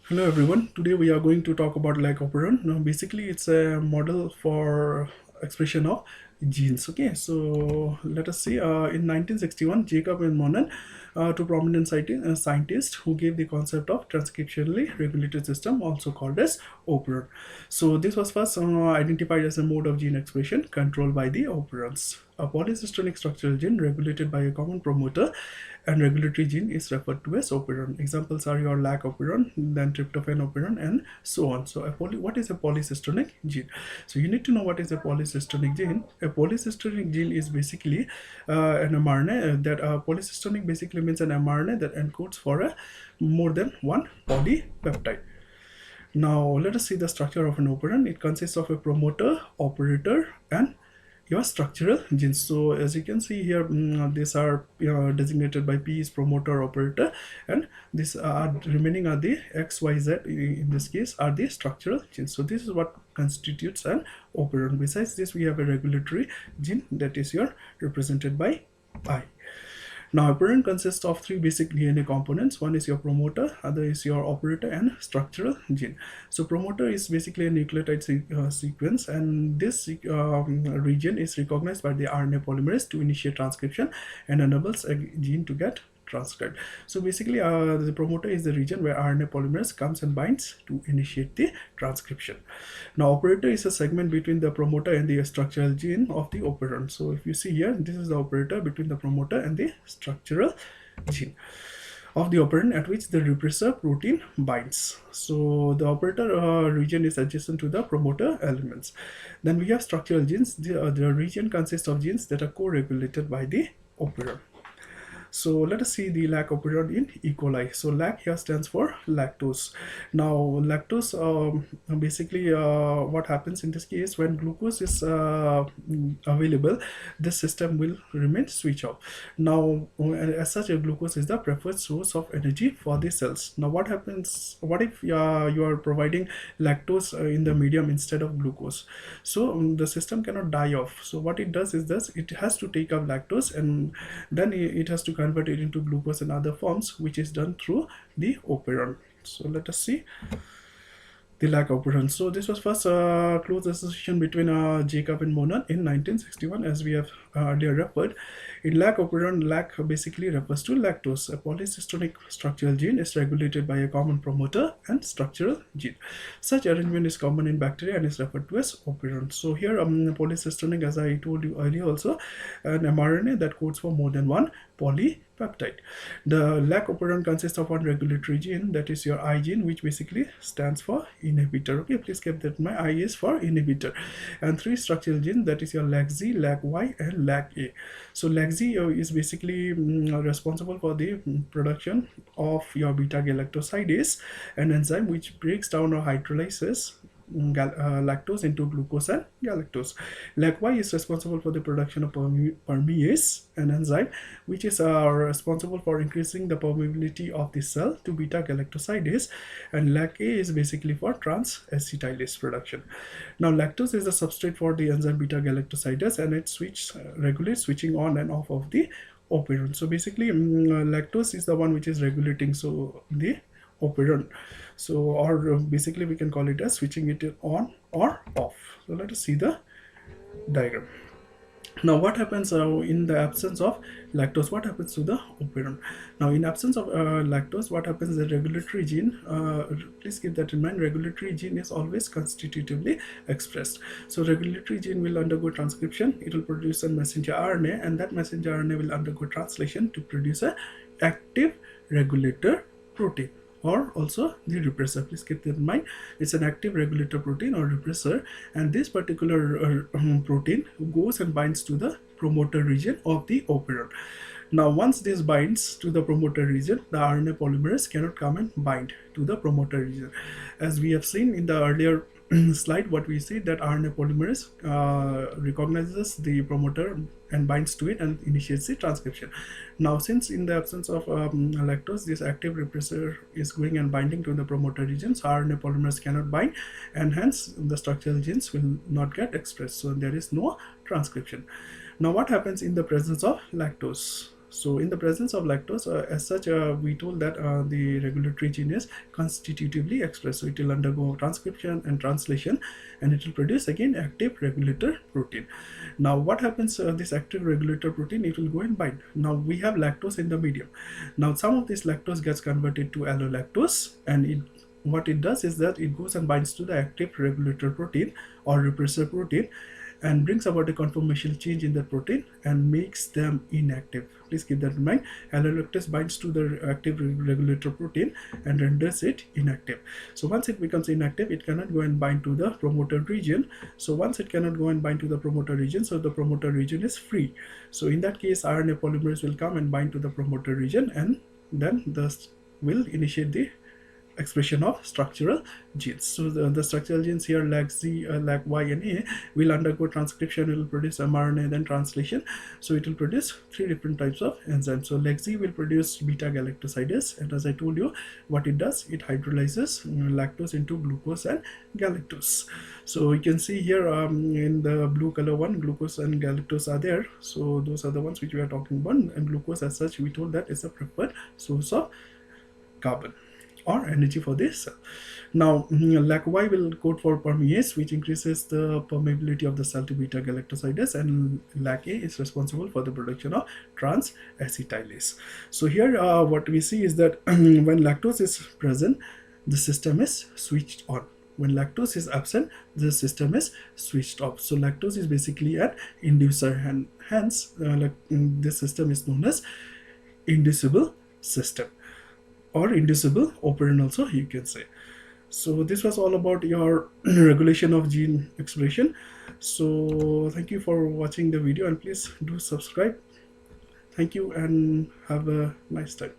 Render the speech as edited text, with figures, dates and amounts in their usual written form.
Hello everyone. Today we are going to talk about Lac Operon. Now, basically, it's a model for expression of genes. Okay, so let us see. In 1961, Jacob and Monod, two prominent scientists who gave the concept of transcriptionally regulated system, also called as operon. So this was first identified as a mode of gene expression controlled by the operons. A polycystic structural gene regulated by a common promoter and regulatory gene is referred to as operon. Examples are your Lac Operon, then tryptophan operon, and so on. So, what is a polycystic gene? So, you need to know what is a polycystic gene. A polycystic gene is basically an mRNA that polycystic basically means an mRNA that encodes for a more than one polypeptide. Now, let us see the structure of an operon. It consists of a promoter, operator, and your structural genes. So as you can see here, these are designated by P is promoter, operator, and these are remaining are the XYZ in this case are the structural genes. So this is what constitutes an operon. Besides this, we have a regulatory gene that is here represented by I. Now, a parent consists of three basic DNA components. One is your promoter, other is your operator, and structural gene. So, promoter is basically a nucleotide sequence, and this region is recognized by the RNA polymerase to initiate transcription and enables a gene to get transcribed. So basically, the promoter is the region where RNA polymerase comes and binds to initiate the transcription. Now, operator is a segment between the promoter and the structural gene of the operon. So if you see here, this is the operator between the promoter and the structural gene of the operon at which the repressor protein binds. So the operator region is adjacent to the promoter elements. Then we have structural genes. The region consists of genes that are co-regulated by the operon. So let us see the Lac Operon in E. coli. So Lac here stands for lactose. Now lactose basically what happens in this case when glucose is available, this system will remain switch off. Now as such, glucose is the preferred source of energy for the cells. Now what happens? What if you are providing lactose in the medium instead of glucose? So the system cannot die off. So what it does is this: it has to take up lactose and then it has to convert it into glucose and other forms, which is done through the operon. So let us see the Lac Operon. So this was first close association between Jacob and Monod in 1961, as we have earlier referred. In Lac Operon, Lac basically refers to lactose. A polycystic structural gene is regulated by a common promoter and structural gene. Such arrangement is common in bacteria and is referred to as operon. So here, polycystic, as I told you earlier also, an mRNA that codes for more than one polypeptide. The Lac Operon consists of one regulatory gene, that is your I gene, which basically stands for inhibitor. Okay, please keep that in mind. I is for inhibitor, and three structural genes, that is your LAC-Z, LAC-Y, and LAC-A. So LAC-Z is basically responsible for the production of your beta galactosidase, an enzyme which breaks down or hydrolyzes lactose into glucose and galactose. LAC-Y is responsible for the production of permease, an enzyme which is responsible for increasing the permeability of the cell to beta galactosidase, and LAC-A is basically for trans-acetylase production. Now lactose is the substrate for the enzyme beta galactosidase, and it regulates switching on and off of the operon. So basically lactose is the one which is regulating the operon. So or basically we can call it as switching it on or off. So let us see the diagram. Now what happens in the absence of lactose? What happens to the operon? Now in absence of lactose, what happens? The regulatory gene, please keep that in mind, regulatory gene is always constitutively expressed. So regulatory gene will undergo transcription, it will produce a messenger RNA, and that messenger RNA will undergo translation to produce a active regulator protein, or also the repressor. Please keep that in mind. It's an active regulator protein or repressor, and this particular protein goes and binds to the promoter region of the operon. Now once this binds to the promoter region, the RNA polymerase cannot come and bind to the promoter region. As we have seen in the earlier slide, what we see that RNA polymerase recognizes the promoter and binds to it and initiates the transcription. Now since in the absence of lactose, this active repressor is going and binding to the promoter region, so RNA polymerase cannot bind, and hence the structural genes will not get expressed, so there is no transcription. Now what happens in the presence of lactose? So in the presence of lactose, as such, we told that the regulatory gene is constitutively expressed. So it will undergo transcription and translation, and it will produce again active regulator protein. Now what happens, this active regulator protein, it will go and bind. Now we have lactose in the medium. Now some of this lactose gets converted to allolactose, and what it does is that it goes and binds to the active regulator protein or repressor protein, and brings about a conformational change in the protein and makes them inactive. Please keep that in mind. Allolactose binds to the active regulator protein and renders it inactive. So once it becomes inactive, it cannot go and bind to the promoter region. So once it cannot go and bind to the promoter region, so the promoter region is free. So in that case, RNA polymerase will come and bind to the promoter region, and then this will initiate the expression of structural genes. So the structural genes here, like Z, like Y and A, will undergo transcription, it will produce mRNA, then translation. So it will produce three different types of enzymes. So like Z will produce beta galactosidase, and as I told you, what it does, it hydrolyzes lactose into glucose and galactose. So you can see here in the blue color one, glucose and galactose are there. So those are the ones which we are talking about, and glucose as such, we told that is a preferred source of carbon or energy for this cell. Now Lac Y will code for permease, which increases the permeability of the cell to beta galactosidase, and Lac A is responsible for the production of trans acetylase. So here what we see is that when lactose is present, the system is switched on. When lactose is absent, the system is switched off. So lactose is basically an inducer, and hence this system is known as inducible system, or inducible operon also you can say. So this was all about your regulation of gene expression. So thank you for watching the video, and please do subscribe. Thank you and have a nice time.